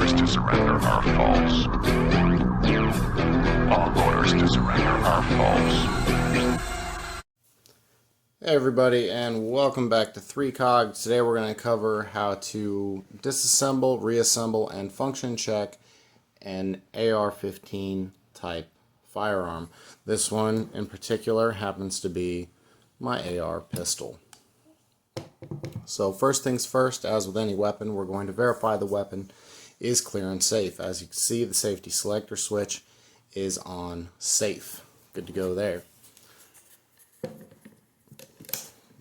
orders to surrender are false. All orders to surrender are false. Hey everybody, and welcome back to 3COG. Today we're going to cover how to disassemble, reassemble, and function check an AR-15 type firearm. This one in particular happens to be my AR pistol. So first things first, as with any weapon, we're going to verify the weapon is clear and safe. As you can see, the safety selector switch is on safe. Good to go there.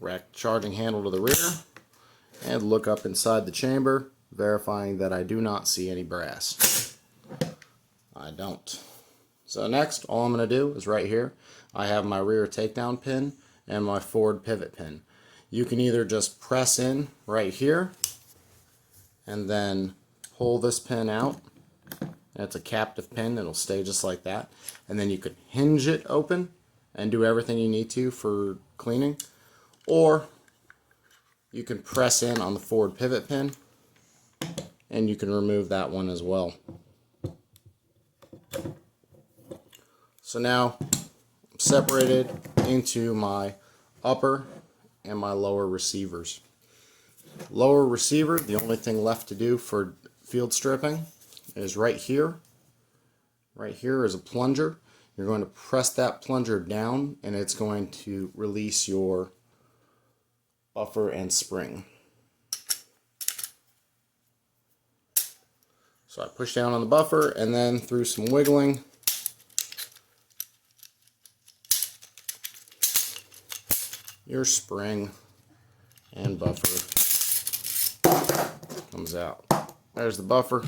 Rack the charging handle to the rear and look up inside the chamber, verifying that I do not see any brass. I don't. So next, all I'm going to do is right here, I have my rear takedown pin and my forward pivot pin. You can either just press in right here and then pull this pin out. It's a captive pin, it'll stay just like that. And then you could hinge it open and do everything you need to for cleaning. Or you can press in on the forward pivot pin and you can remove that one as well. So now I'm separated into my upper and my lower receivers. Lower receiver, the only thing left to do for field stripping is right here. Right here is a plunger. You're going to press that plunger down and it's going to release your buffer and spring. So I push down on the buffer and then through some wiggling your spring and buffer comes out. There's the buffer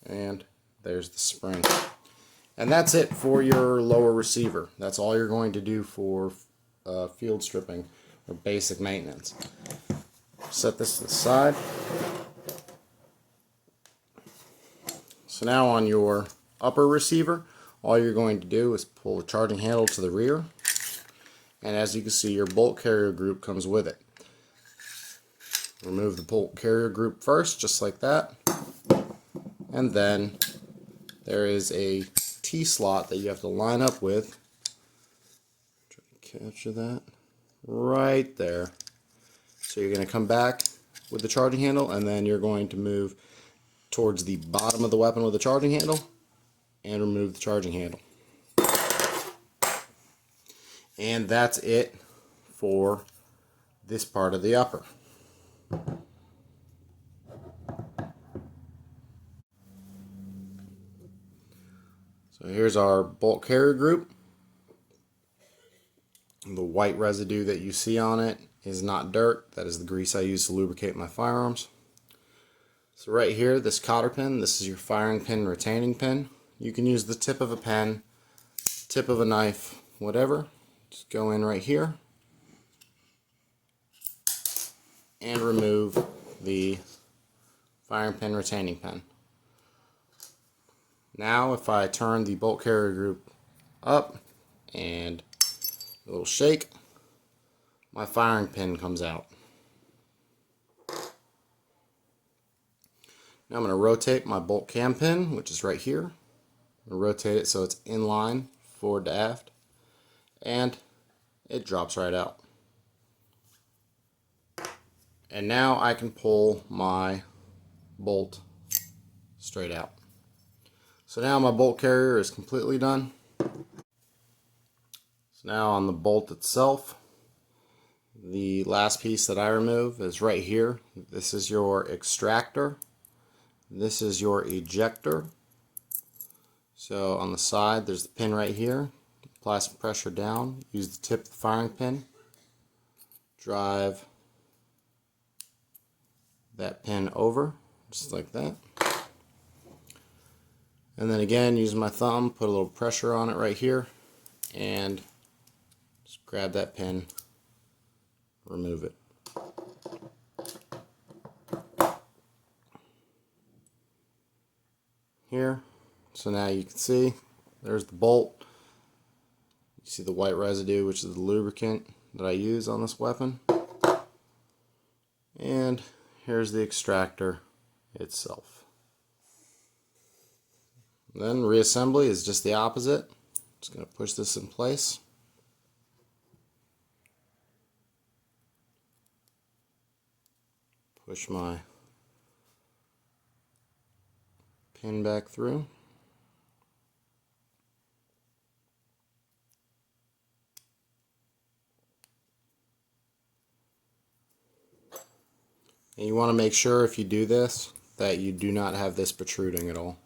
and there's the spring. And that's it for your lower receiver. That's all you're going to do for field stripping or basic maintenance. Set this to the side. So now on your upper receiver, all you're going to do is pull the charging handle to the rear. And as you can see, your bolt carrier group comes with it. Remove the bolt carrier group first, just like that. And then there is a T-slot that you have to line up with. Try to capture that right there. So you're going to come back with the charging handle and then you're going to move towards the bottom of the weapon with the charging handle and remove the charging handle. And that's it for this part of the upper. So here's our bolt carrier group. The white residue that you see on it is not dirt. That is the grease I use to lubricate my firearms. So right here, this cotter pin, this is your firing pin retaining pin. You can use the tip of a pen, tip of a knife, whatever. Just go in right here and remove the firing pin retaining pin. Now if I turn the bolt carrier group up and a little shake, my firing pin comes out. Now I'm going to rotate my bolt cam pin, which is right here. I'm going to rotate it so it's in line, forward to aft, and it drops right out. And now I can pull my bolt straight out. So now my bolt carrier is completely done. So now on the bolt itself, the last piece that I remove is right here. This is your extractor. This is your ejector. So on the side there's the pin right here. Apply some pressure down. Use the tip of the firing pin. Drive that pin over, just like that. And then again, using my thumb, put a little pressure on it right here, and just grab that pin, remove it. Here, so now you can see, there's the bolt. You see the white residue, which is the lubricant that I use on this weapon. And here's the extractor itself. Then reassembly is just the opposite. Just going to push this in place. Push my pin back through. And you want to make sure if you do this that you do not have this protruding at all.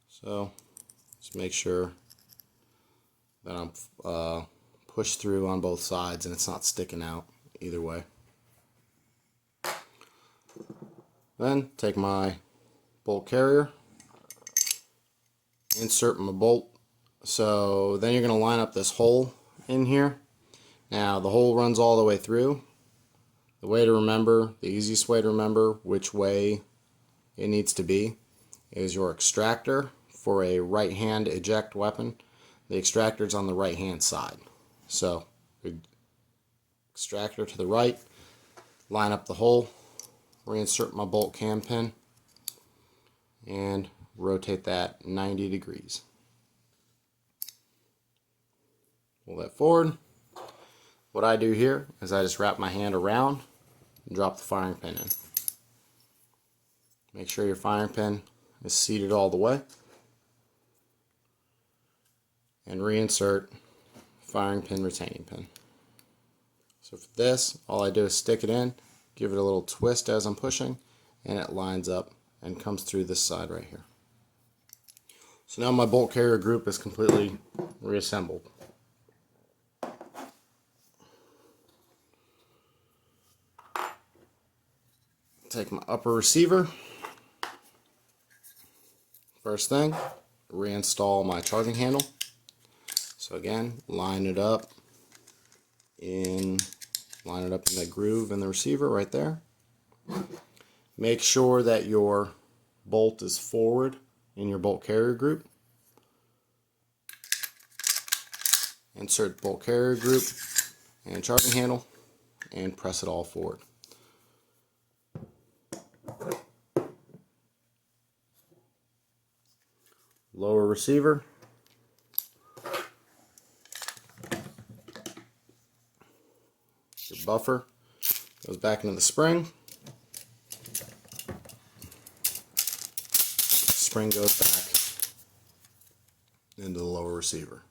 So just make sure that I'm pushed through on both sides and it's not sticking out either way. Then take my bolt carrier, insert my bolt. So then you're going to line up this hole in here. Now the hole runs all the way through. The way to remember, the easiest way to remember which way it needs to be is your extractor. For a right hand eject weapon, the extractor is on the right hand side. So extractor to the right, line up the hole, reinsert my bolt cam pin, and rotate that 90 degrees. Pull that forward. What I do here is I just wrap my hand around and drop the firing pin in. Make sure your firing pin is seated all the way. And reinsert firing pin, retaining pin. So for this, all I do is stick it in, give it a little twist as I'm pushing, and it lines up and comes through this side right here. So now my bolt carrier group is completely reassembled. Take my upper receiver. First thing, reinstall my charging handle. So again, line it up in the groove in the receiver right there. Make sure that your bolt is forward in your bolt carrier group. Insert bolt carrier group and charging handle and press it all forward. Lower receiver. Your buffer goes back into the spring. Spring goes back into the lower receiver.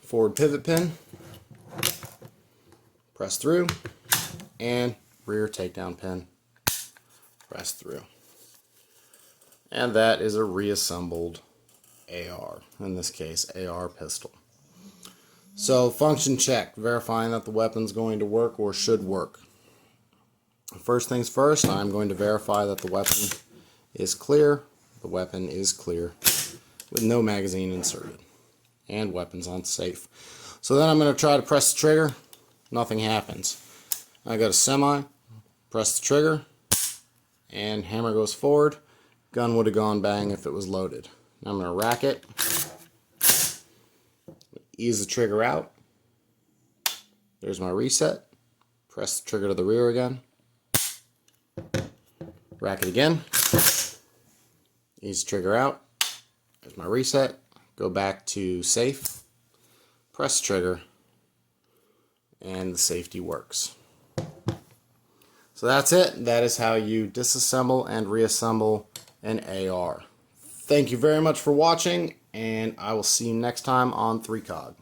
Forward pivot pin. Press through. And rear takedown pin. Press through. And that is a reassembled AR, in this case AR pistol. So function check, verifying that the weapon's going to work or should work. First things first, I'm going to verify that the weapon is clear. The weapon is clear with no magazine inserted and weapons on safe. So then I'm going to try to press the trigger. Nothing happens. I go to semi, press the trigger, and hammer goes forward. Gun would have gone bang if it was loaded. Now I'm going to rack it, ease the trigger out. There's my reset. Press the trigger to the rear again. Rack it again. Ease the trigger out. There's my reset. Go back to safe. Press the trigger. And the safety works. So that's it. That is how you disassemble and reassemble an AR. Thank you very much for watching, and I will see you next time on 3COG.